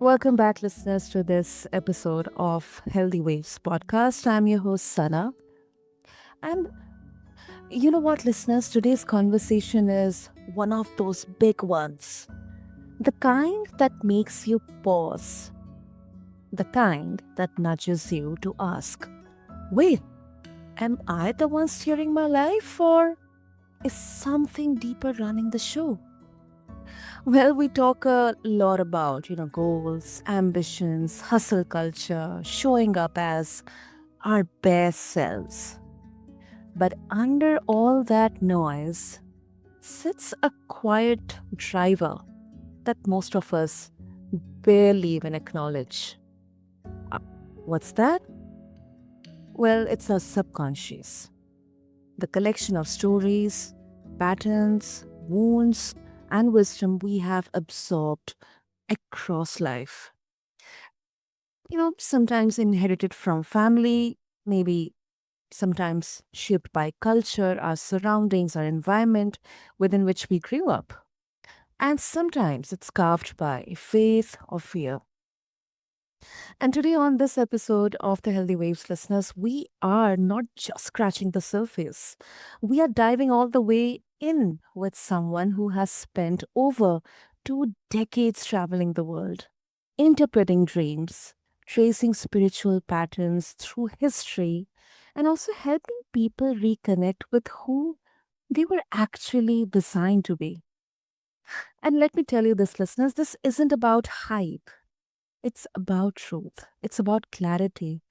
Welcome back, listeners, to this episode of Healthy Waves podcast. I'm your host, Sana. And you know what, listeners? Today's conversation is one of those big ones. The kind that makes you pause, the kind that nudges you to ask, wait, am I the one steering my life, or is something deeper running the show? Well, we talk a lot about, goals, ambitions, hustle culture, showing up as our best selves. But under all that noise sits a quiet driver that most of us barely even acknowledge. Uh, What's that? Well, it's our subconscious, the collection of stories, patterns, wounds, and wisdom we have absorbed across life. Sometimes inherited from family, maybe sometimes shaped by culture, our surroundings, our environment within which we grew up. And sometimes it's carved by faith or fear. And today, on this episode of the Healthy Waves listeners, we are not just scratching the surface. We are diving all the way in with someone who has spent over 2 decades traveling the world, interpreting dreams, tracing spiritual patterns through history, and also helping people reconnect with who they were actually designed to be. And let me tell you this, listeners, this isn't about hype. It's about truth. It's about clarity.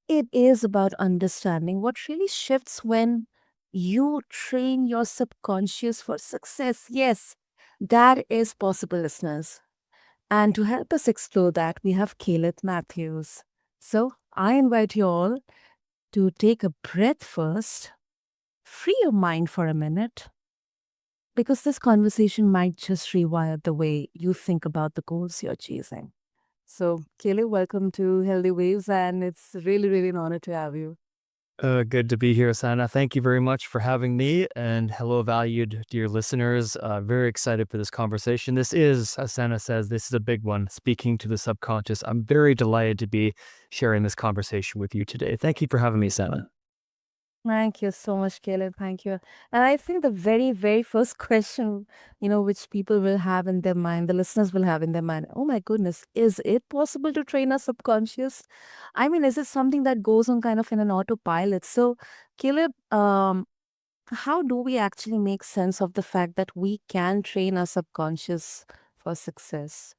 It is about understanding what really shifts when you train your subconscious for success. Yes, that is possible, listeners. And to help us explore that, we have Caleb Matthews. So I invite you all to take a breath first, free your mind for a minute, because this conversation might just rewire the way you think about the goals you're chasing. So, Caleb, welcome to Healthy Waves, and it's really, really an honor to have you. Good to be here, Sana. Thank you very much for having me. And hello, valued dear listeners. Very excited for this conversation. This is, as Sana says, this is a big one, speaking to the subconscious. I'm very delighted to be sharing this conversation with you today. Thank you for having me, Sana. Thank you so much, Caleb. Thank you. And I think the very, very first question, which people will have in their mind, the listeners will have in their mind, oh my goodness, is it possible to train our subconscious? I mean, is it something that goes on kind of in an autopilot? So, Caleb, how do we actually make sense of the fact that we can train our subconscious for success?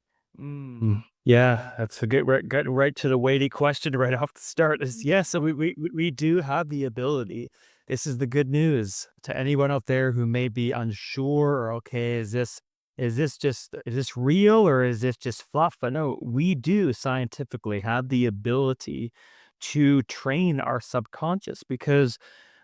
Yeah, that's a good getting right to the weighty question right off the start. Is yes, so we do have the ability. This is the good news to anyone out there who may be unsure or okay, is this real or is this just fluff? I know we do scientifically have the ability to train our subconscious because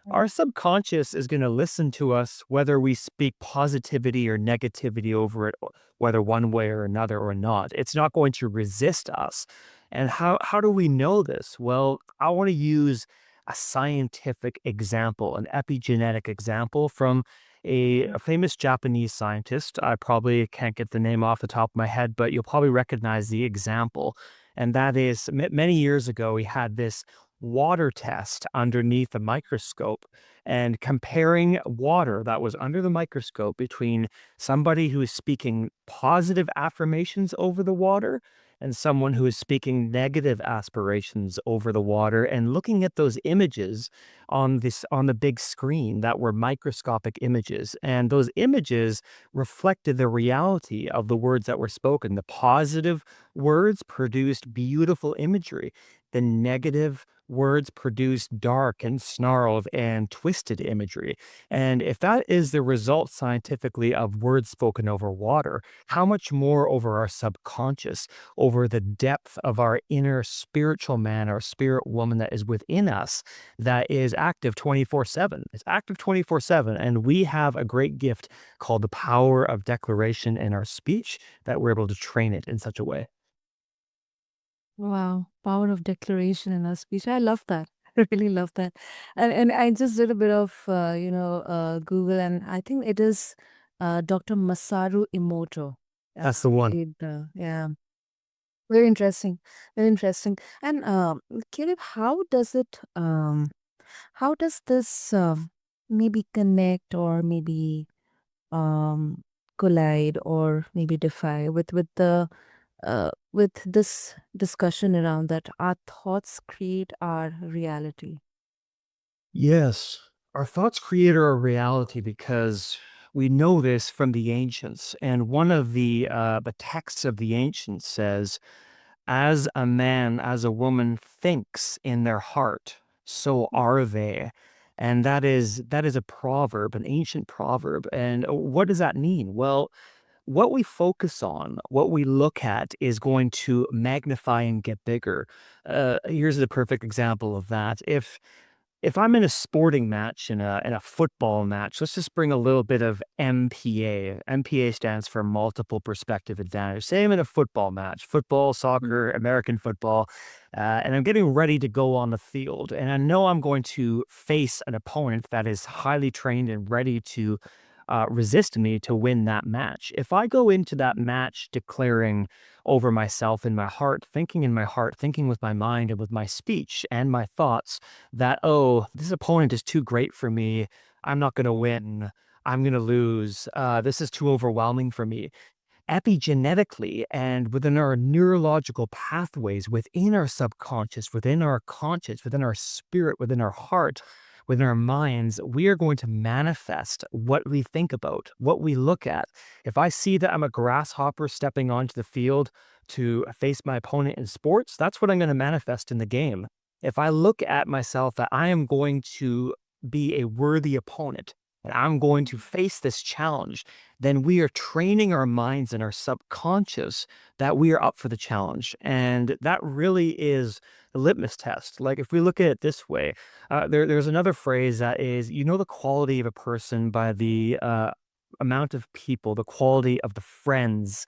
our subconscious is going to listen to us whether we speak positivity or negativity over it, whether one way or another or not. It's not going to resist us. And how do we know this? Well, I want to use a scientific example, an epigenetic example from a famous Japanese scientist. I probably can't get the name off the top of my head, but you'll probably recognize the example. And that is many years ago, he had this water test underneath a microscope and comparing water that was under the microscope between somebody who is speaking positive affirmations over the water and someone who is speaking negative aspirations over the water, and looking at those images on the big screen that were microscopic images, and those images reflected the reality of the words that were spoken. The positive words produced beautiful imagery. The negative words produce dark and snarled and twisted imagery. And if that is the result scientifically of words spoken over water, how much more over our subconscious, over the depth of our inner spiritual man or spirit woman that is within us, that is active 24/7. It's active 24/7. And we have a great gift called the power of declaration in our speech that we're able to train it in such a way. Wow, power of declaration in our speech. I love that. I really love that. And I just did a bit of Google, and I think it is Dr. Masaru Emoto. That's the one. Yeah. Very interesting. Very interesting. And Caleb, how does this maybe connect or maybe um, collide or maybe defy with this discussion around that our thoughts create our reality? Yes, our thoughts create our reality because we know this from the ancients, and one of the texts of the ancients says, "As a man, as a woman thinks in their heart, so are they." And that is a proverb, an ancient proverb. And what does that mean? Well, what we focus on, what we look at is going to magnify and get bigger. Here's the perfect example of that. If I'm in a sporting match, in a football match, let's just bring a little bit of MPA. MPA stands for multiple perspective advantage. Say I'm in a football match, football, soccer, American football, and I'm getting ready to go on the field, and I know I'm going to face an opponent that is highly trained and ready to resist me to win that match. If I go into that match declaring over myself in my heart, thinking in my heart, thinking with my mind and with my speech and my thoughts that, oh, this opponent is too great for me. I'm not going to win. I'm going to lose. This is too overwhelming for me. Epigenetically and within our neurological pathways, within our subconscious, within our conscious, within our spirit, within our heart, within our minds, we are going to manifest what we think about, what we look at. If I see that I'm a grasshopper stepping onto the field to face my opponent in sports, that's what I'm going to manifest in the game. If I look at myself that I am going to be a worthy opponent and I'm going to face this challenge, then we are training our minds and our subconscious that we are up for the challenge. And that really is the litmus test. Like if we look at it this way, there's another phrase that is, you know, the quality of a person by the amount of people, the quality of the friends,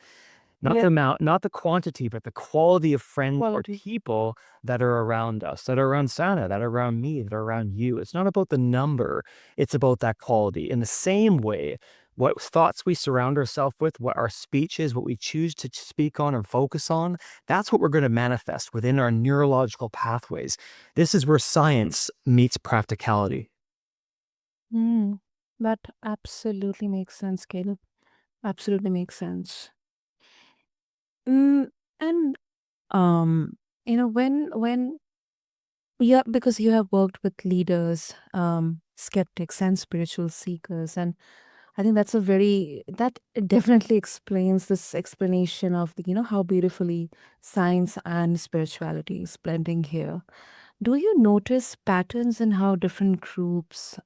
not Yeah, the amount, not the quantity, but the quality of friends or quality. people that are around us, that are around Santa, that are around me, that are around you. It's not about the number, it's about that quality. In the same way, what thoughts we surround ourselves with, what our speech is, what we choose to speak on and focus on, that's what we're going to manifest within our neurological pathways. This is where science meets practicality. Hmm. That absolutely makes sense, Caleb. Absolutely makes sense. Mm, and when yeah, because you have worked with leaders, skeptics, and spiritual seekers, and I think that definitely explains this explanation of how beautifully science and spirituality is blending here. Do you notice patterns in how different groups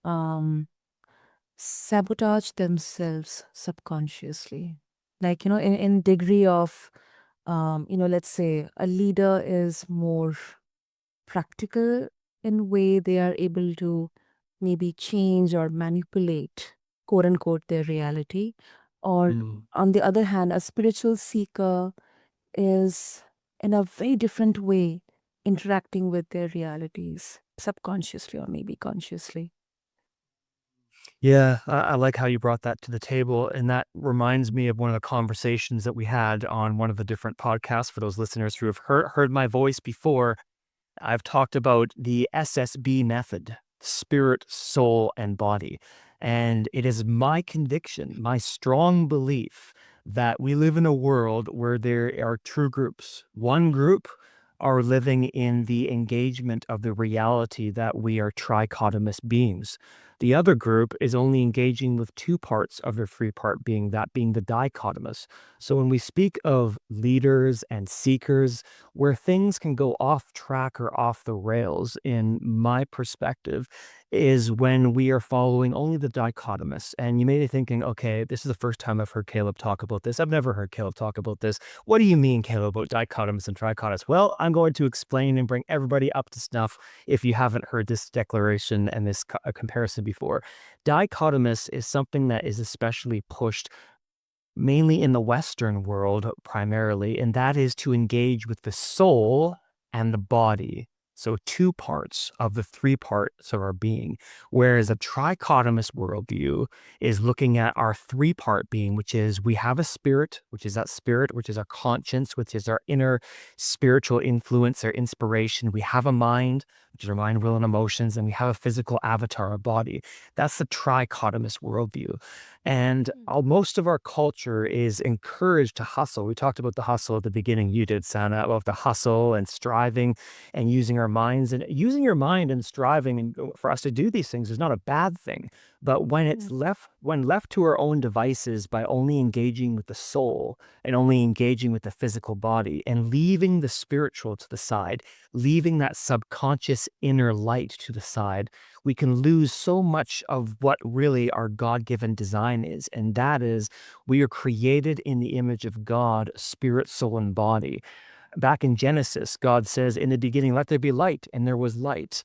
sabotage themselves subconsciously? Like, in degree of, let's say a leader is more practical in way they are able to maybe change or manipulate, quote unquote, their reality. Or Mm. on the other hand, a spiritual seeker is in a very different way interacting with their realities subconsciously or maybe consciously. Yeah, I like how you brought that to the table. And that reminds me of one of the conversations that we had on one of the different podcasts for those listeners who have heard my voice before. I've talked about the SSB method, spirit, soul, and body. And it is my conviction, my strong belief that we live in a world where there are two groups. One group are living in the engagement of the reality that we are trichotomous beings. The other group is only engaging with two parts of their three part being, that being the dichotomous. So when we speak of leaders and seekers, where things can go off track or off the rails, in my perspective, is when we are following only the dichotomous. And you may be thinking, okay, this is the first time I've heard Caleb talk about this. I've never heard Caleb talk about this. What do you mean, Caleb, about dichotomous and trichotomous? Well, I'm going to explain and bring everybody up to snuff if you haven't heard this declaration and this comparison before. Dichotomous is something that is especially pushed mainly in the Western world primarily, and that is to engage with the soul and the body. So two parts of the three parts of our being. Whereas a trichotomous worldview is looking at our three-part being, which is we have a spirit, which is that spirit, which is our conscience, which is our inner spiritual influence or inspiration. We have a mind, which is our mind, will, and emotions, and we have a physical avatar, a body. That's the trichotomous worldview. And most of our culture is encouraged to hustle. We talked about the hustle at the beginning. You did, Sana, about the hustle and striving and using our minds. And using your mind and striving and for us to do these things is not a bad thing. But when left to our own devices by only engaging with the soul and only engaging with the physical body and leaving the spiritual to the side, leaving that subconscious inner light to the side, we can lose so much of what really our God-given design is. And that is, we are created in the image of God, spirit, soul, and body. Back in Genesis, God says, in the beginning, let there be light, and there was light.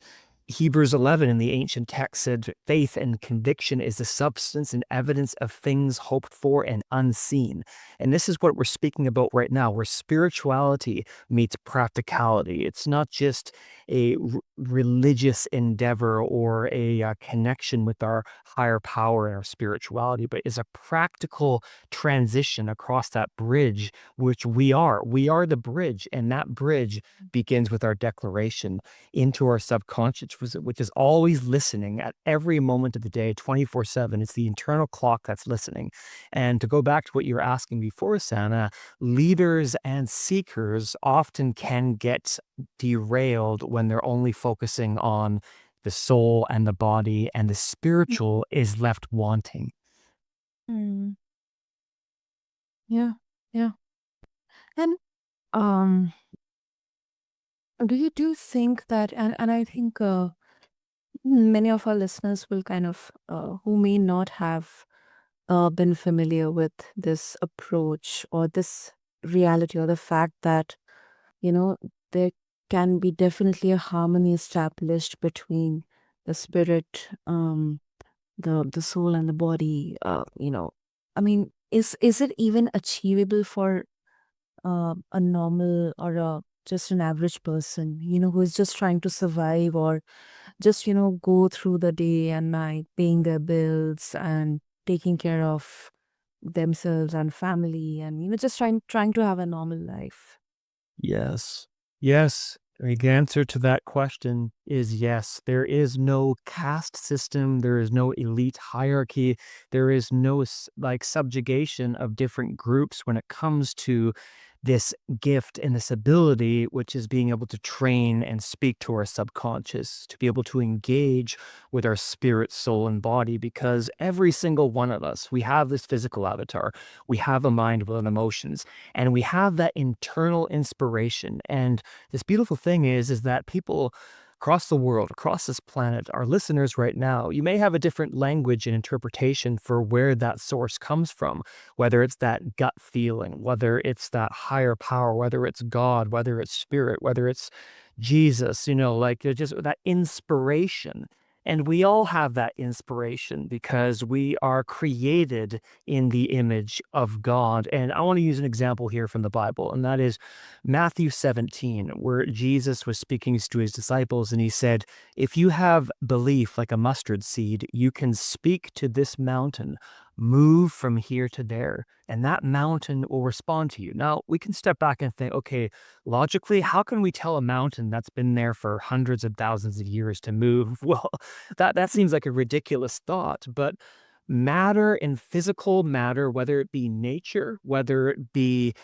Hebrews 11 in the ancient text said, faith and conviction is the substance and evidence of things hoped for and unseen. And this is what we're speaking about right now, where spirituality meets practicality. It's not just a religious endeavor or a connection with our higher power and our spirituality, but is a practical transition across that bridge, which we are. We are the bridge, and that bridge begins with our declaration into our subconscious, which is always listening at every moment of the day, 24/7. It's the internal clock that's listening. And to go back to what you were asking before, Sana, leaders and seekers often can get derailed when they're only focusing on the soul and the body, and the spiritual is left wanting. Mm, yeah, yeah. And um, do you think that, and I think many of our listeners will kind of who may not have been familiar with this approach or this reality or the fact that you know there can be definitely a harmony established between the spirit, the soul and the body. I mean, is it even achievable for a normal or a just an average person, who is just trying to survive or just, go through the day and night paying their bills and taking care of themselves and family and, just trying to have a normal life? Yes. Yes. The answer to that question is yes. There is no caste system. There is no elite hierarchy. There is no like subjugation of different groups when it comes to this gift and this ability, which is being able to train and speak to our subconscious, to be able to engage with our spirit, soul, and body, because every single one of us, we have this physical avatar, we have a mind, will, and emotions, and we have that internal inspiration. And this beautiful thing is that people across the world, across this planet, our listeners right now, you may have a different language and interpretation for where that source comes from, whether it's that gut feeling, whether it's that higher power, whether it's God, whether it's spirit, whether it's Jesus, like there's just that inspiration. And we all have that inspiration because we are created in the image of God. And I want to use an example here from the Bible, and that is Matthew 17, where Jesus was speaking to his disciples, and he said, if you have belief like a mustard seed, you can speak to this mountain, move from here to there, and that mountain will respond to you. Now, we can step back and think, okay, logically, how can we tell a mountain that's been there for hundreds of thousands of years to move? Well, that seems like a ridiculous thought, but matter and physical matter, whether it be nature, whether it be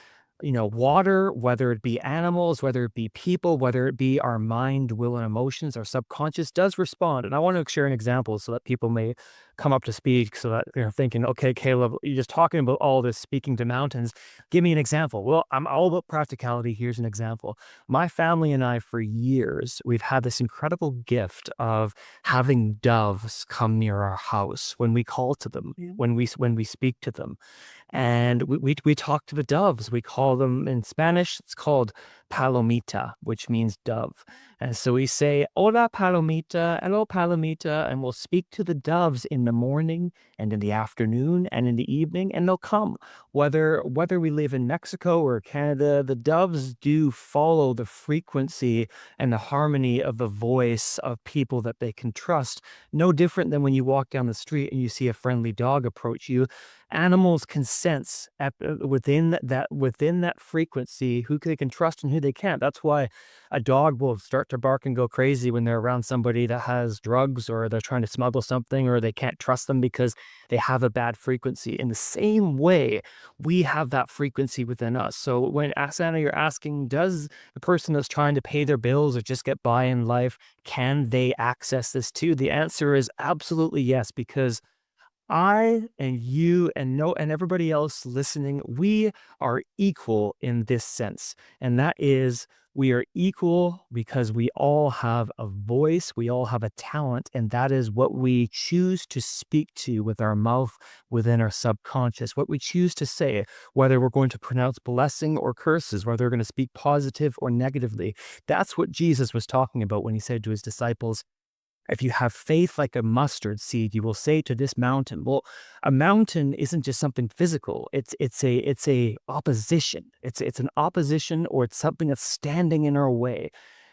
water, whether it be animals, whether it be people, whether it be our mind, will, and emotions, our subconscious does respond. And I want to share an example so that people may come up to speed so that they're thinking, okay, Caleb, you're just talking about all this speaking to mountains. Give me an example. Well, I'm all about practicality. Here's an example. My family and I, for years, we've had this incredible gift of having doves come near our house when we call to them, when we speak to them. And we talk to the doves. We call them in Spanish, it's called palomita, which means dove. And so we say, Hola, palomita, hello, palomita, and we'll speak to the doves in the morning and in the afternoon and in the evening, and they'll come. Whether we live in Mexico or Canada, the doves do follow the frequency and the harmony of the voice of people that they can trust. No different than when you walk down the street and you see a friendly dog approach you. Animals can sense within that frequency who they can trust and who they can't. That's why a dog will start to bark and go crazy when they're around somebody that has drugs or they're trying to smuggle something or they can't trust them because they have a bad frequency. In the same way, we have that frequency within us. So when Asana, you're asking, does the person that's trying to pay their bills or just get by in life, can they access this too? The answer is absolutely yes, because I and you and no and everybody else listening, we are equal in this sense. And that is we are equal because we all have a voice, we all have a talent, and that is what we choose to speak to with our mouth within our subconscious, what we choose to say, whether we're going to pronounce blessing or curses, whether we're going to speak positive or negatively. That's what Jesus was talking about when he said to his disciples, if you have faith like a mustard seed, you will say to this mountain. Well, a mountain isn't just something physical. It's a opposition. It's an opposition, or it's something that's standing in our way.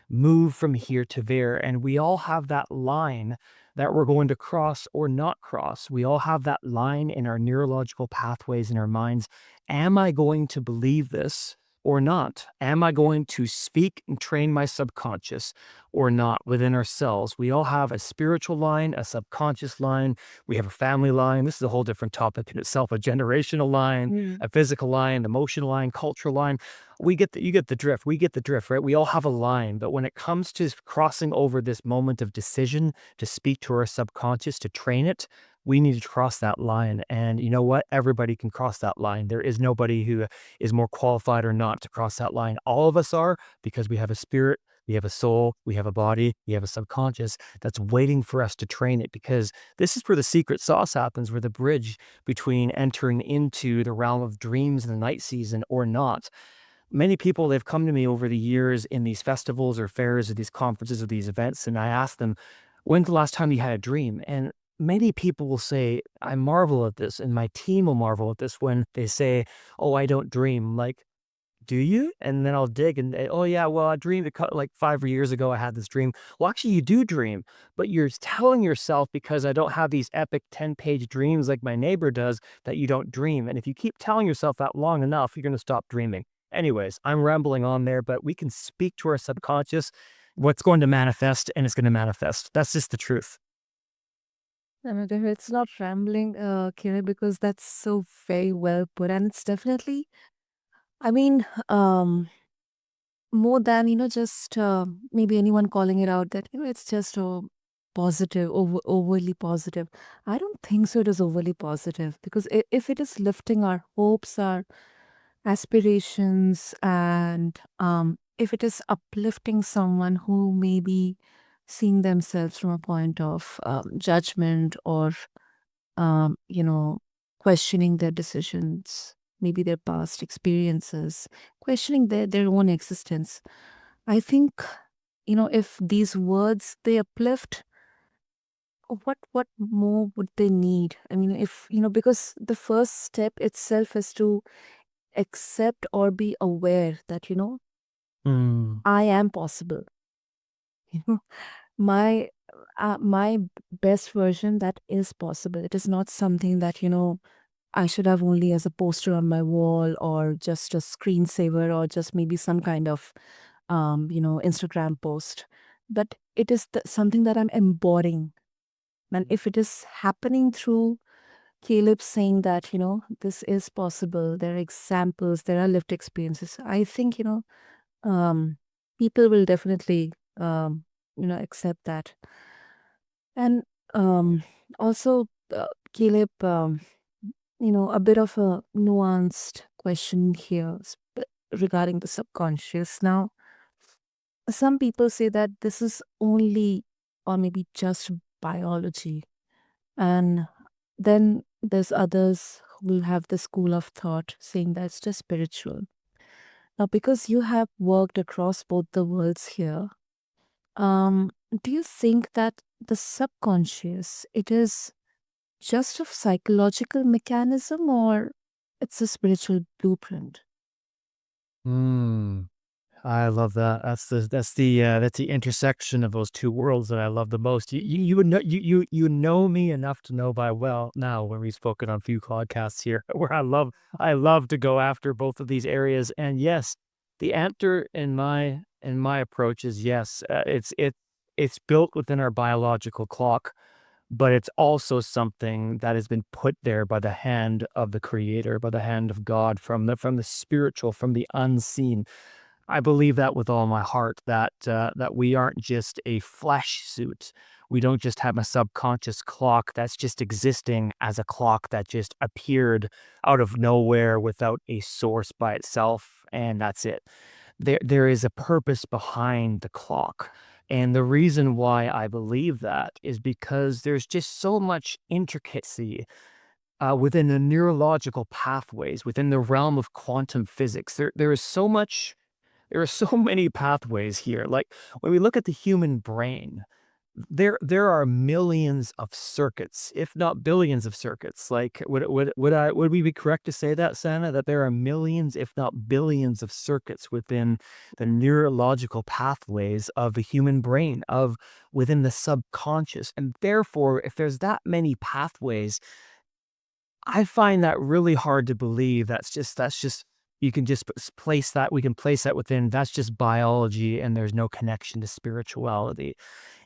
Move from here to there, and we all have that line that we're going to cross or not cross. We all have that line in our neurological pathways in our minds. Am I going to believe this or not? Am I going to speak and train my subconscious or not within ourselves? We all have a spiritual line, a subconscious line. We have a family line. This is a whole different topic in itself, a generational line, Mm. a physical line, emotional line, cultural line. You get the drift. We get the drift, right? We all have a line, but when it comes to crossing over this moment of decision to speak to our subconscious, to train it, we need to cross that line. And you know what? Everybody can cross that line. There is nobody who is more qualified or not to cross that line. All of us are, because we have a spirit, we have a soul, we have a body, we have a subconscious that's waiting for us to train it, because this is where the secret sauce happens, where the bridge between entering into the realm of dreams in the night season or not. Many people, they've come to me over the years in these festivals or fairs or these conferences or these events, and I ask them, when's the last time you had a dream? And many people will say, I marvel at this, and my team will marvel at this when they say, oh, I don't dream. Like, do you? And then I'll dig and, oh, yeah, well, I dreamed like 5 years ago, I had this dream. Well, actually, you do dream, but you're telling yourself, because I don't have these epic 10-page dreams like my neighbor does, that you don't dream. And if you keep telling yourself that long enough, you're going to stop dreaming. Anyways, I'm rambling on there, but we can speak to our subconscious what's going to manifest, and it's going to manifest. That's just the truth. I mean, if it's not rambling, Kira, because that's so very well put, and it's definitely, I mean, more than just maybe anyone calling it out that it's just positive, overly positive. I don't think so. It is overly positive because if it is lifting our hopes, our aspirations, and if it is uplifting someone who may be seeing themselves from a point of judgment or questioning their decisions, maybe their past experiences, questioning their own existence. I think, if these words they uplift, what more would they need? I mean, if, because the first step itself is to accept or be aware that, Mm, I am possible. You know, my best version that is possible. It is not something that, I should have only as a poster on my wall or just a screensaver or just maybe some kind of Instagram post. But it is something that I'm embodying. And if it is happening through Caleb saying that, this is possible, there are examples, there are lived experiences, I think, um, people will definitely, accept that. And also, Caleb, a bit of a nuanced question here regarding the subconscious. Now, some people say that this is only or maybe just biology. And then there's others who will have the school of thought saying that it's just spiritual. Because you have worked across both the worlds here, um, do you think that the subconscious, it is just a psychological mechanism or it's a spiritual blueprint? Hmm. I love that. That's the intersection of those two worlds that I love the most. You would know you know me enough to know by well now when we've spoken on a few podcasts here where I love to go after both of these areas. And yes, the answer in my approach is yes. It's built within our biological clock, but it's also something that has been put there by the hand of the creator, by the hand of God, from the spiritual, from the unseen. I believe that with all my heart that we aren't just a flesh suit. We don't just have a subconscious clock that's just existing as a clock that just appeared out of nowhere without a source by itself, and that's it. There is a purpose behind the clock. And the reason why I believe that is because there's just so much intricacy within the neurological pathways, within the realm of quantum physics. There are so many pathways here. Like when we look at the human brain, there are millions of circuits, if not billions of circuits. Like would we be correct to say that, Santa, that there are millions, if not billions of circuits within the neurological pathways of the human brain, of within the subconscious. And therefore, if there's that many pathways, I find that really hard to believe. That's just you can just place that we can place that within that's just biology and there's no connection to spirituality.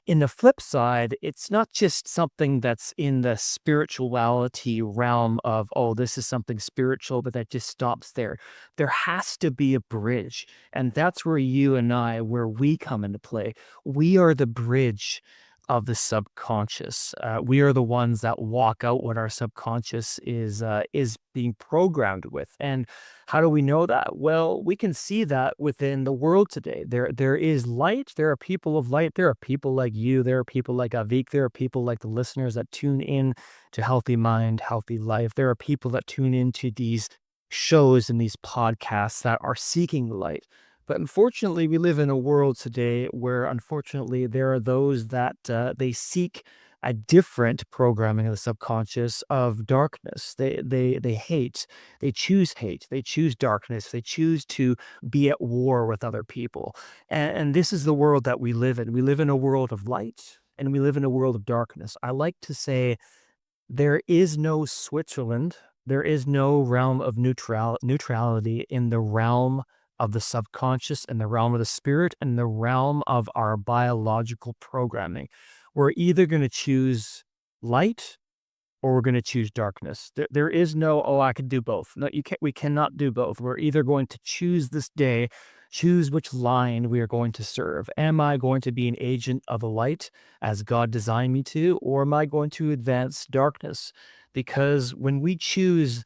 In the flip side, it's not just something that's in the spirituality realm of, oh, this is something spiritual, but that just stops there. There has to be a bridge. And that's where you and I, where we come into play. We are the bridge of the subconscious. We are the ones that walk out what our subconscious is being programmed with. And how do we know that? Well, we can see that within the world today. There is light. There are people of light. There are people like you. There are people like Avik. There are people like the listeners that tune in to Healthy Mind, Healthy Life. There are people that tune into these shows and these podcasts that are seeking light. But unfortunately, we live in a world today where unfortunately there are those that they seek a different programming of the subconscious of darkness. They hate, they choose hate, they choose darkness, they choose to be at war with other people. And this is the world that we live in. We live in a world of light and we live in a world of darkness. I like to say there is no Switzerland. There is no realm of neutrality in the realm of the subconscious and the realm of the spirit and the realm of our biological programming. We're either going to choose light or we're going to choose darkness. There is no, oh, I could do both. No, you can't. We cannot do both. We're either going to choose this day, choose which line we are going to serve. Am I going to be an agent of the light as God designed me to, or am I going to advance darkness? Because when we choose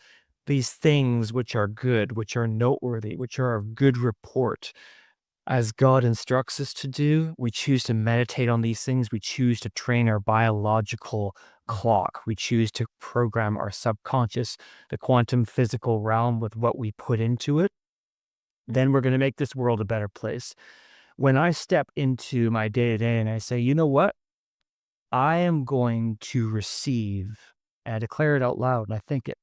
these things which are good, which are noteworthy, which are of good report, as God instructs us to do, we choose to meditate on these things. We choose to train our biological clock. We choose to program our subconscious, the quantum physical realm with what we put into it. Then we're going to make this world a better place. When I step into my day to day and I say, you know what? I am going to receive, and I declare it out loud and I think it.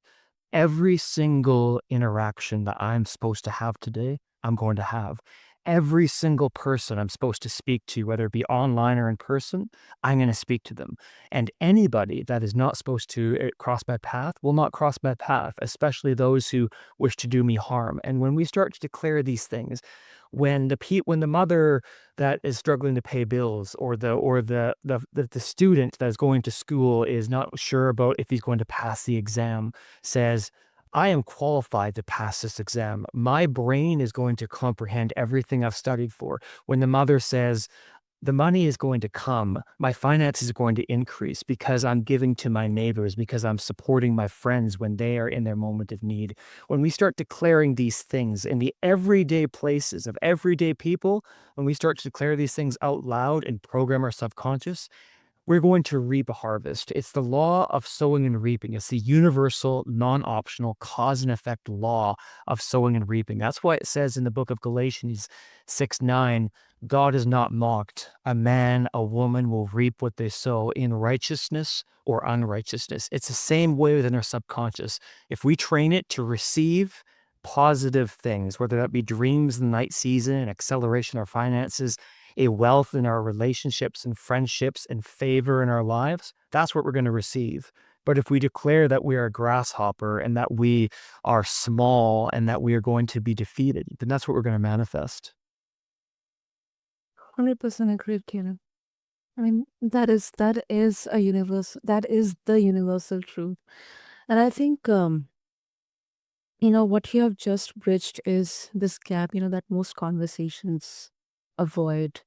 Every single interaction that I'm supposed to have today, I'm going to have. Every single person I'm supposed to speak to, whether it be online or in person, I'm going to speak to them. And anybody that is not supposed to cross my path will not cross my path, especially those who wish to do me harm. And when we start to declare these things, when the mother that is struggling to pay bills, or the student that is going to school is not sure about if he's going to pass the exam, says, I am qualified to pass this exam. My brain is going to comprehend everything I've studied for. When the mother says, the money is going to come, my finances are going to increase because I'm giving to my neighbors, because I'm supporting my friends when they are in their moment of need. When we start declaring these things in the everyday places of everyday people, when we start to declare these things out loud and program our subconscious, we're going to reap a harvest. It's the law of sowing and reaping. It's the universal, non-optional cause and effect law of sowing and reaping. That's why it says in the book of Galatians 6:9, God is not mocked. A man, a woman will reap what they sow in righteousness or unrighteousness. It's the same way within our subconscious. If we train it to receive positive things, whether that be dreams in the night season, acceleration in our finances, a wealth in our relationships and friendships and favor in our lives, that's what we're going to receive. But if we declare that we are a grasshopper and that we are small and that we are going to be defeated, then that's what we're going to manifest. 100% agreed, Caleb. I mean, that is a that is the universal truth. And I think what you have just bridged is this gap, that most conversations avoid.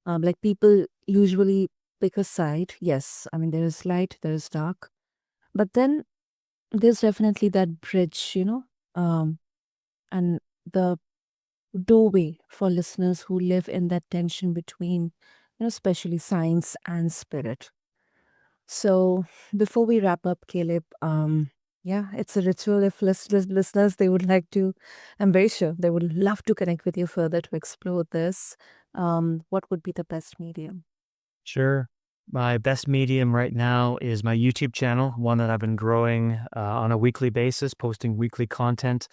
Like people usually pick a side. Yes, I mean there is light, there is dark. But then there's definitely that bridge, and the doorway for listeners who live in that tension between, especially science and spirit. So before we wrap up, Caleb, yeah, it's a ritual. If listeners, they would like to, I'm very sure they would love to connect with you further to explore this. What would be the best medium? Sure. My best medium right now is my YouTube channel, one that I've been growing on a weekly basis, posting weekly content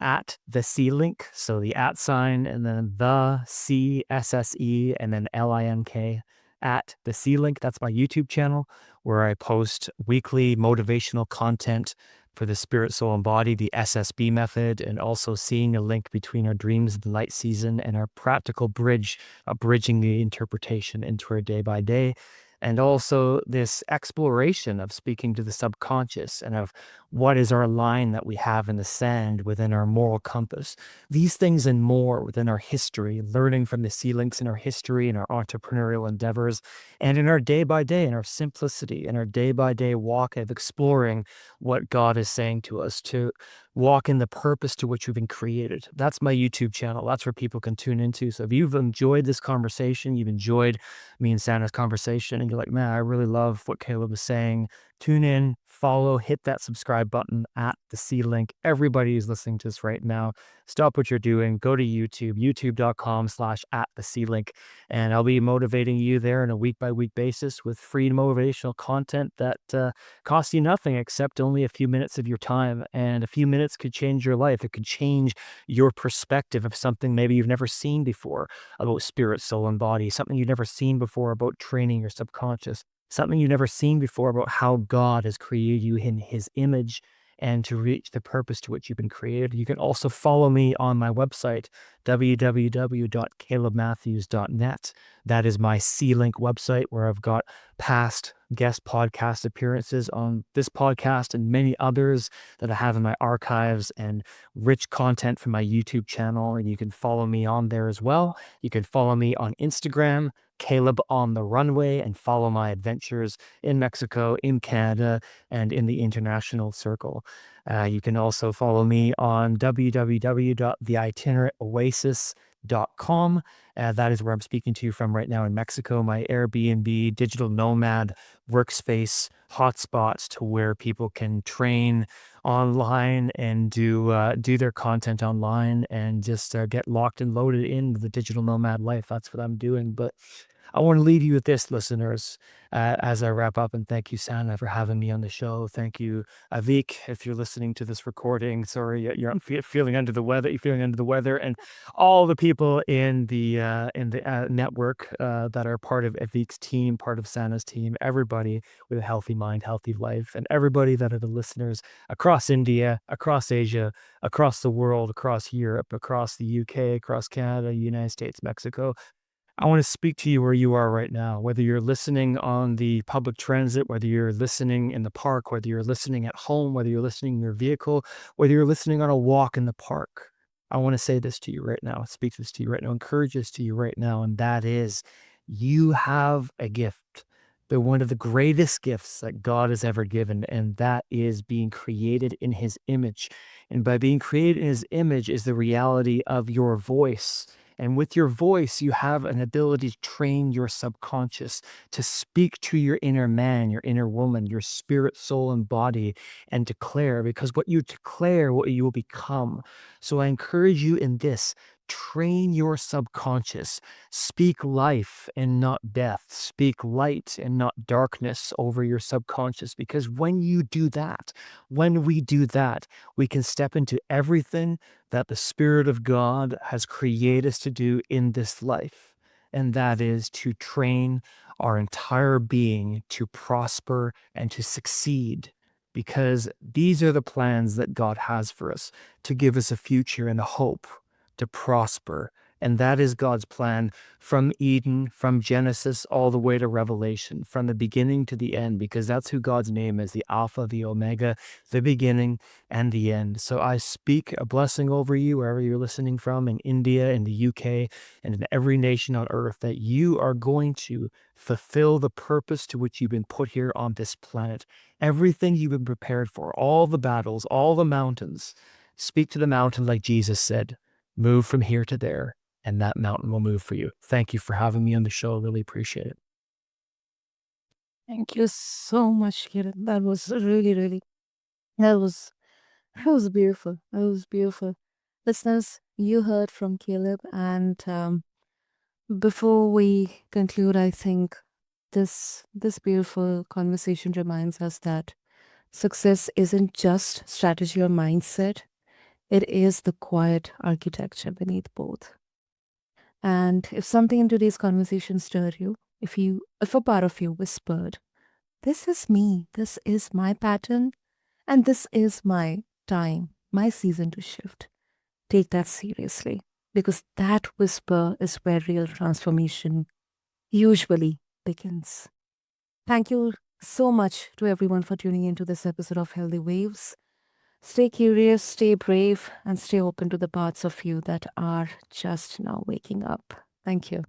at the C link. So the at sign and then the CSSE and then LINK at the C link. That's my YouTube channel where I post weekly motivational content for the spirit, soul, and body, the SSB method, and also seeing a link between our dreams of the light season and our practical bridge, bridging the interpretation into our day by day. And also this exploration of speaking to the subconscious and of what is our line that we have in the sand within our moral compass. These things and more within our history, learning from the sea links in our history and our entrepreneurial endeavors, and in our day by day, in our simplicity, in our day by day walk of exploring what God is saying to us to walk in the purpose to which we've been created. That's my YouTube channel. That's where people can tune into. So if you've enjoyed this conversation, you've enjoyed me and Santa's conversation, and you're like, man, I really love what Caleb is saying, tune in, follow, hit that subscribe button at the C link. Everybody who's listening to this right now, stop what you're doing, go to YouTube, youtube.com/@ the C link, and I'll be motivating you there on a week by week basis with free motivational content that costs you nothing except only a few minutes of your time. And a few minutes could change your life. It could change your perspective of something maybe you've never seen before about spirit, soul, and body, something you've never seen before about training your subconscious, something you've never seen before about how God has created you in his image and to reach the purpose to which you've been created. You can also follow me on my website, www.calebmatthews.net. That is my C-Link website where I've got past guest podcast appearances on this podcast and many others that I have in my archives and rich content from my YouTube channel. And you can follow me on there as well. You can follow me on Instagram, Caleb on the Runway, and follow my adventures in Mexico, in Canada, and in the international circle. You can also follow me on www.theitinerantOasis.com. That is where I'm speaking to you from right now in Mexico, my Airbnb digital nomad workspace hotspots to where people can train online and do their content online and just get locked and loaded into the digital nomad life. That's what I'm doing. But I want to leave you with this, listeners, as I wrap up. And thank you, Santa, for having me on the show. Thank you, Avik, if you're listening to this recording. Sorry, you're feeling under the weather. You're feeling under the weather, and all the people in the network that are part of Avik's team, part of Santa's team. Everybody with a healthy mind, healthy life, and everybody that are the listeners across India, across Asia, across the world, across Europe, across the UK, across Canada, United States, Mexico. I want to speak to you where you are right now, whether you're listening on the public transit, whether you're listening in the park, whether you're listening at home, whether you're listening in your vehicle, whether you're listening on a walk in the park. I want to say this to you right now, speak this to you right now, encourage this to you right now, and that is you have a gift. They're one of the greatest gifts that God has ever given, and that is being created in his image. And by being created in his image is the reality of your voice And with your voice, you have an ability to train your subconscious to speak to your inner man, your inner woman, your spirit, soul, and body, and declare, because what you declare, what you will become. So I encourage you in this: train your subconscious. Speak life and not death. Speak light and not darkness over your subconscious. Because when you do that, when we do that, we can step into everything that the Spirit of God has created us to do in this life. And that is to train our entire being to prosper and to succeed. Because these are the plans that God has for us, to give us a future and a hope, to prosper. And that is God's plan from Eden, from Genesis, all the way to Revelation, from the beginning to the end, because that's who God's name is: the Alpha, the Omega, the beginning and the end. So I speak a blessing over you, wherever you're listening from, in India, in the UK, and in every nation on earth, that you are going to fulfill the purpose to which you've been put here on this planet. Everything you've been prepared for, all the battles, all the mountains. Speak to the mountain like Jesus said: move from here to there, and that mountain will move for you. Thank you for having me on the show. I really appreciate it. Thank you so much, Kiran. That was really, really, that was, that was beautiful. That was beautiful. Listeners, you heard from Caleb, and before we conclude, I think this beautiful conversation reminds us that success isn't just strategy or mindset. It is the quiet architecture beneath both. And if something in today's conversation stirred you, if a part of you whispered, "This is me, this is my pattern, and this is my time, my season to shift," take that seriously, because that whisper is where real transformation usually begins. Thank you so much to everyone for tuning into this episode of Healthy Waves. Stay curious, stay brave, and stay open to the parts of you that are just now waking up. Thank you.